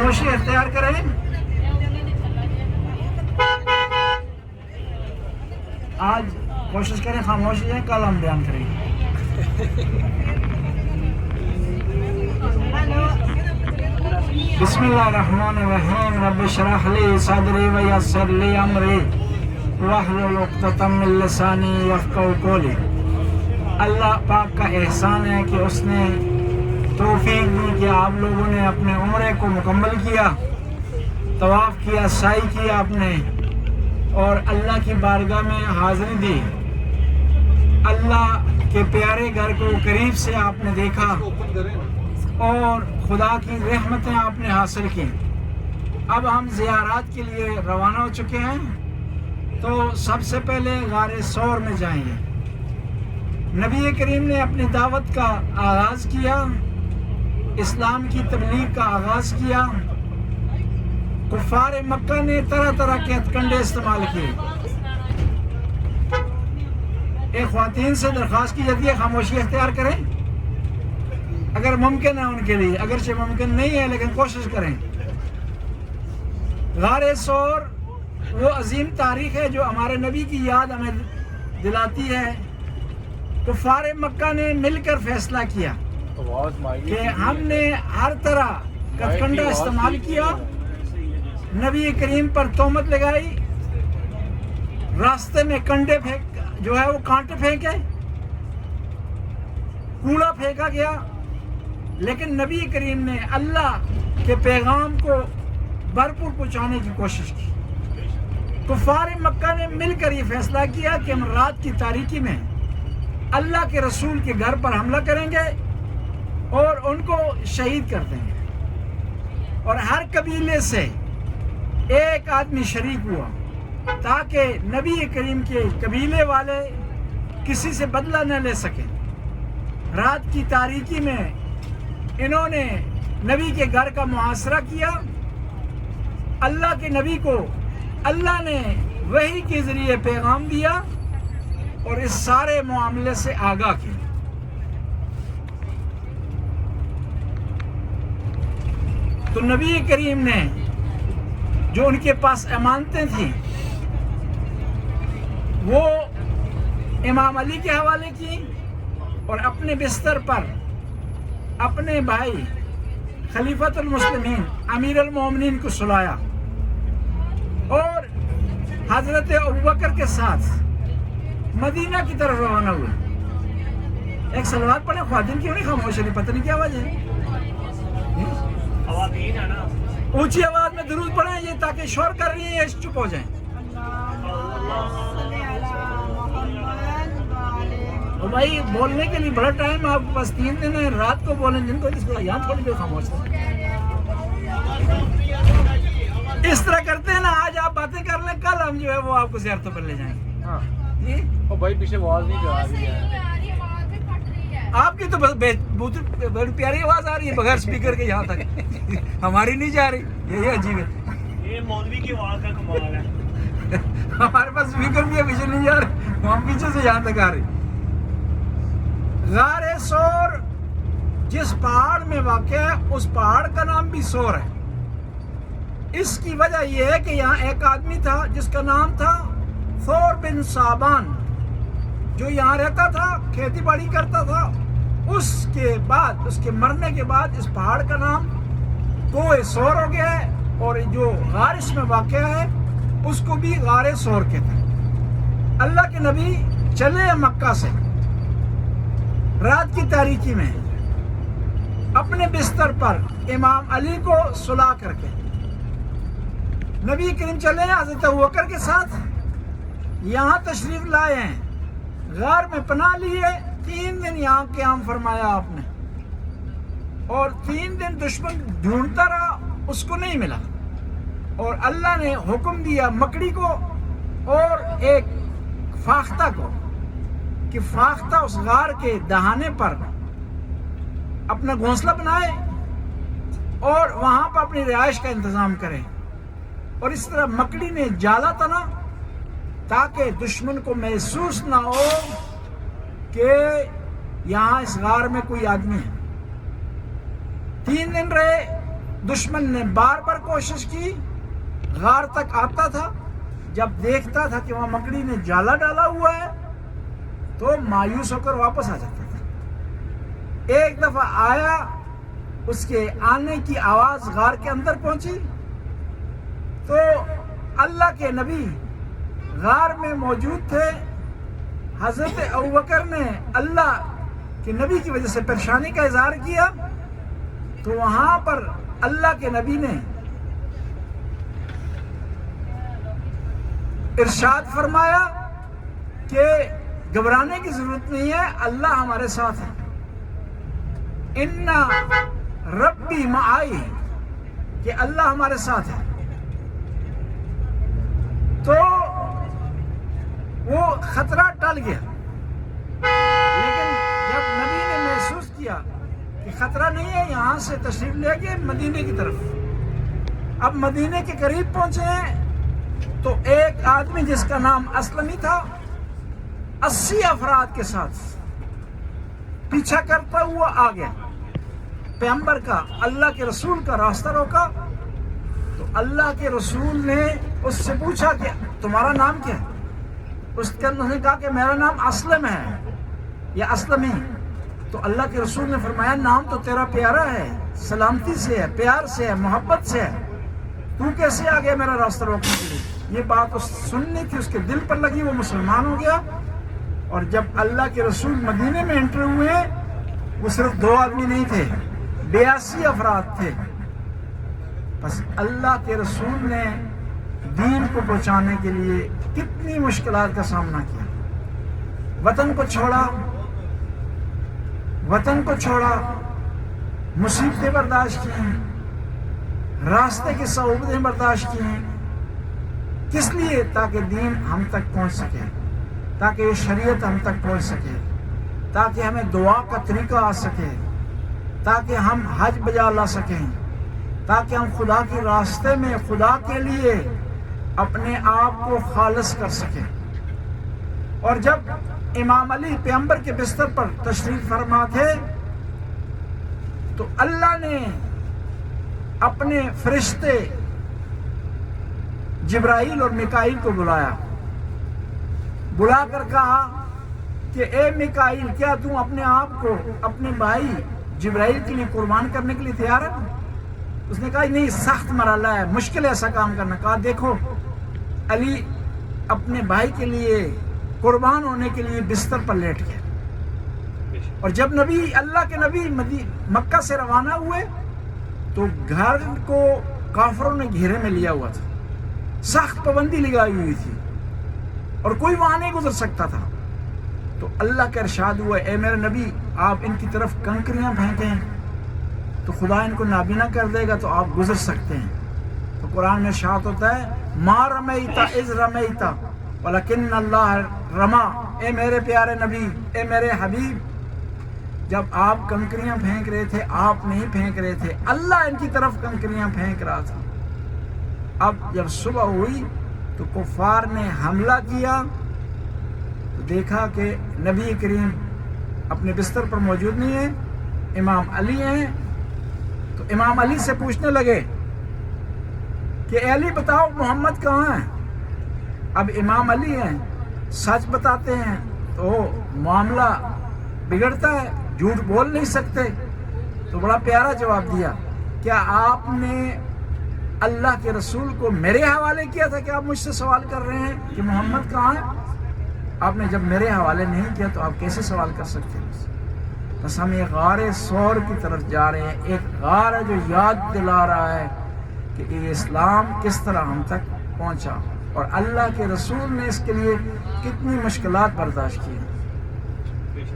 خاموشی اختیار کریں. آج کوشش کریں خاموشی ہے، کل ہم بیان کریں گے. بسم اللہ الرحمن الرحیم. رب اشرح لی صدری ویسر لی امری واحلل عقدۃ من لسانی یفقہوا قولی. اللہ پاک کا احسان ہے کہ اس نے توفیق دی کہ آپ لوگوں نے اپنے عمرے کو مکمل کیا، طواف کیا، سعی کیا اپنے، اور اللہ کی بارگاہ میں حاضری دی. اللہ کے پیارے گھر کو قریب سے آپ نے دیکھا اور خدا کی رحمتیں آپ نے حاصل کی. اب ہم زیارات کے لیے روانہ ہو چکے ہیں، تو سب سے پہلے غار ثور میں جائیں گے. نبی کریم نے اپنی دعوت کا آغاز کیا، اسلام کی تبلیغ کا آغاز کیا. کفار مکہ نے طرح طرح کے ہتھ کنڈے استعمال کیے. ایک خواتین سے درخواست کی جاتی ہے خاموشی اختیار کریں اگر ممکن ہے ان کے لیے، اگرچہ ممکن نہیں ہے لیکن کوشش کریں. غار ثور وہ عظیم تاریخ ہے جو ہمارے نبی کی یاد ہمیں دلاتی ہے. کفار مکہ نے مل کر فیصلہ کیا کہ ہم نے ہر طرح ہتھ استعمال کیا، نبی کریم پر تہمت لگائی، راستے میں کنڈے جو ہے وہ کانٹے پھینکے، کوڑا پھینکا گیا، لیکن نبی کریم نے اللہ کے پیغام کو بھرپور پہنچانے کی کوشش کی. کفار مکہ نے مل کر یہ فیصلہ کیا کہ ہم رات کی تاریکی میں اللہ کے رسول کے گھر پر حملہ کریں گے اور ان کو شہید کر دیں گے. اور ہر قبیلے سے ایک آدمی شریک ہوا تاکہ نبی کریم کے قبیلے والے کسی سے بدلہ نہ لے سکیں. رات کی تاریکی میں انہوں نے نبی کے گھر کا محاصرہ کیا. اللہ کے نبی کو اللہ نے وحی کے ذریعے پیغام دیا اور اس سارے معاملے سے آگاہ کیا. تو نبی کریم نے جو ان کے پاس امانتیں تھیں وہ امام علی کے حوالے کی اور اپنے بستر پر اپنے بھائی خلیفۃ المسلمین امیر المومنین کو سلایا اور حضرت ابوبکر کے ساتھ مدینہ کی طرف روانہ ہوئے. ایک صلوات پڑھیں خواتین کیوں نہیں خاموش ہے؟ پتہ نہیں کیا وجہ ہے. اونچی آواز میں درود پڑھیں یہ تاکہ شور کر رہی ہیں یہ چپ ہو جائیں. اور بھائی بولنے کے لیے بڑا ٹائم آپ کے پاس 3 دن ہے، رات کو بولیں جن کو یہاں تھوڑی دیر خاموش ہے. اس طرح کرتے ہیں نا، آج آپ باتیں کر لیں، کل ہم جو ہے وہ آپ کو زیارتوں پر لے جائیں گے. جی بھائی پیچھے آواز نہیں جا رہی ہے آپ کی تو بڑی پیاری آواز آ رہی ہے بغیر سپیکر کے یہاں تک. ہماری نہیں جا رہی، یہ عجیب ہے. یہ مولوی کی آواز کا کمال ہے. ہمارے پاس سپیکر بھی ہے، پیچھے نہیں جا رہے، ہم پیچھے سے یہاں تک آ رہے. غار ثور جس پہاڑ میں واقع ہے اس پہاڑ کا نام بھی ثور ہے. اس کی وجہ یہ ہے کہ یہاں ایک آدمی تھا جس کا نام تھا ثور بن صابان، جو یہاں رہتا تھا، کھیتی باڑی کرتا تھا. اس کے بعد، اس کے مرنے کے بعد اس پہاڑ کا نام کوہ ثور ہو گیا ہے، اور جو غار اس میں واقع ہے اس کو بھی غار ثور کہتے ہیں. اللہ کے نبی چلے مکہ سے رات کی تاریکی میں اپنے بستر پر امام علی کو سلا کر کے نبی کریم چلے ہیں حضرت ابوبکر کے ساتھ، یہاں تشریف لائے ہیں، غار میں پناہ لیے. 3 دن یہاں قیام فرمایا آپ نے، اور 3 دن دشمن ڈھونڈتا رہا، اس کو نہیں ملا. اور اللہ نے حکم دیا مکڑی کو اور ایک فاختہ کو کہ فاختہ اس غار کے دہانے پر اپنا گھونسلہ بنائے اور وہاں پر اپنی رہائش کا انتظام کریں. اور اس طرح مکڑی نے جالا تنا تاکہ دشمن کو محسوس نہ ہو کہ یہاں اس غار میں کوئی آدمی ہے. 3 دن رہے، دشمن نے بار بار کوشش کی، غار تک آتا تھا، جب دیکھتا تھا کہ وہاں مکڑی نے جالا ڈالا ہوا ہے تو مایوس ہو کر واپس آ جاتا تھا۔ ایک دفعہ آیا، اس کے آنے کی آواز غار کے اندر پہنچی تو اللہ کے نبی غار میں موجود تھے۔ حضرت ابوبکر نے اللہ کے نبی کی وجہ سے پریشانی کا اظہار کیا تو وہاں پر اللہ کے نبی نے ارشاد فرمایا کہ گھبرانے کی ضرورت نہیں ہے، اللہ ہمارے ساتھ ہے، اِنَّ ربی معائی، کہ اللہ ہمارے ساتھ ہے۔ تو وہ خطرہ ٹل گیا، لیکن جب نبی نے محسوس کیا کہ خطرہ نہیں ہے، یہاں سے تشریف لے گئے مدینے کی طرف۔ اب مدینے کے قریب پہنچے ہیں تو ایک آدمی جس کا نام اسلمی تھا 80 افراد کے ساتھ پیچھا کرتا ہوا آ گیا، پیغمبر کا، اللہ کے رسول کا راستہ روکا تو اللہ کے رسول نے اس سے پوچھا کہ تمہارا نام کیا ہے؟ اس نے کہا کہ میرا نام اسلم ہے یا اسلمی۔ تو اللہ کے رسول نے فرمایا نام تو تیرا پیارا ہے، سلامتی سے ہے، پیار سے ہے، محبت سے ہے، تو کیسے آ گیا میرا راستہ روکنے کے لیے؟ یہ بات اس سننی تھی، اس کے دل پر لگی، وہ مسلمان ہو گیا۔ اور جب اللہ کے رسول مدینے میں انٹر ہوئے، وہ صرف 2 آدمی نہیں تھے، 82 افراد تھے۔ بس اللہ کے رسول نے دین کو پہنچانے کے لیے کتنی مشکلات کا سامنا کیا، وطن کو چھوڑا، مصیبتیں برداشت کی ہیں، راستے کی صعوبتیں برداشت کی ہیں، کس لیے؟ تاکہ دین ہم تک پہنچ سکے، تاکہ یہ شریعت ہم تک پہنچ سکے، تاکہ ہمیں دعا کا طریقہ آ سکے، تاکہ ہم حج بجا لا سکیں، تاکہ ہم خدا کے راستے میں خدا کے لیے اپنے آپ کو خالص کر سکیں۔ اور جب امام علی پیغمبر کے بستر پر تشریف فرما تھے تو اللہ نے اپنے فرشتے جبرائیل اور میکائیل کو بلا کر کہا کہ اے میکائیل، کیا تم اپنے آپ کو اپنے بھائی جبرائیل کے لیے قربان کرنے کے لیے تیار ہے؟ اس نے کہا نہیں، سخت مرحلہ ہے، مشکل ہے ایسا کام کرنا۔ کہا دیکھو علی اپنے بھائی کے لیے قربان ہونے کے لیے بستر پر لیٹ گیا۔ اور جب اللہ کے نبی مکہ سے روانہ ہوئے تو گھر کو کافروں نے گھیرے میں لیا ہوا تھا، سخت پابندی لگائی ہوئی تھی اور کوئی وہاں نہیں گزر سکتا تھا۔ تو اللہ کا ارشاد ہوا اے میرے نبی، آپ ان کی طرف کنکریاں پھینکیں تو خدا ان کو نابینا کر دے گا تو آپ گزر سکتے ہیں۔ تو قرآن میں ارشاد ہوتا ہے ما رمیت اذ رمیت ولکن اللہ رما، اے میرے پیارے نبی، اے میرے حبیب، جب آپ کنکریاں پھینک رہے تھے آپ نہیں پھینک رہے تھے، اللہ ان کی طرف کنکریاں پھینک رہا تھا۔ اب جب صبح ہوئی تو کفار نے حملہ کیا تو دیکھا کہ نبی کریم اپنے بستر پر موجود نہیں ہیں، امام علی ہیں۔ تو امام علی سے پوچھنے لگے کہ اے علی بتاؤ محمد کہاں ہے؟ اب امام علی ہیں، سچ بتاتے ہیں تو معاملہ بگڑتا ہے، جھوٹ بول نہیں سکتے، تو بڑا پیارا جواب دیا، کیا آپ نے اللہ کے رسول کو میرے حوالے کیا تھا کہ آپ مجھ سے سوال کر رہے ہیں کہ محمد کہاں ہے؟ آپ نے جب میرے حوالے نہیں کیا تو آپ کیسے سوال کر سکتے ہیں؟ بس ہم ایک غار ثور کی طرف جا رہے ہیں، ایک غار ہے جو یاد دلا رہا ہے کہ یہ اسلام کس طرح ہم تک پہنچا اور اللہ کے رسول نے اس کے لیے کتنی مشکلات برداشت کی۔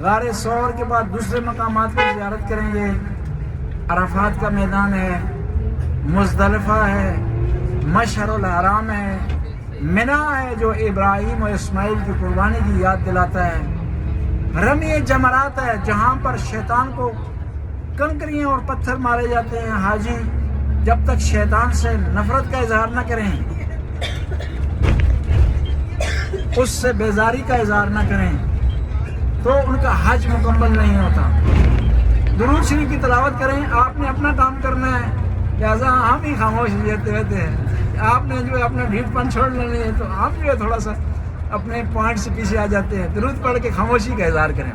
غار ثور کے بعد دوسرے مقامات کی زیارت کریں گے، عرفات کا میدان ہے، مزدلفہ ہے، مشعر الحرام ہے، منا ہے جو ابراہیم اور اسماعیل کی قربانی کی یاد دلاتا ہے، رمی جمرات ہے جہاں پر شیطان کو کنکریاں اور پتھر مارے جاتے ہیں۔ حاجی جب تک شیطان سے نفرت کا اظہار نہ کریں، اس سے بیزاری کا اظہار نہ کریں تو ان کا حج مکمل نہیں ہوتا۔ درود شریف کی تلاوت کریں، آپ نے اپنا کام کرنا ہے، لہٰذا ہم ہی خاموش رہتے ہیں. آپ نے جو ہے اپنا ڈھیٹ پن چھوڑنا نہیں ہے تو ہم جو ہے تھوڑا سا اپنے پوائنٹ سے پیچھے آ جاتے ہیں. درود پڑھ کے خاموشی کا اظہار کریں.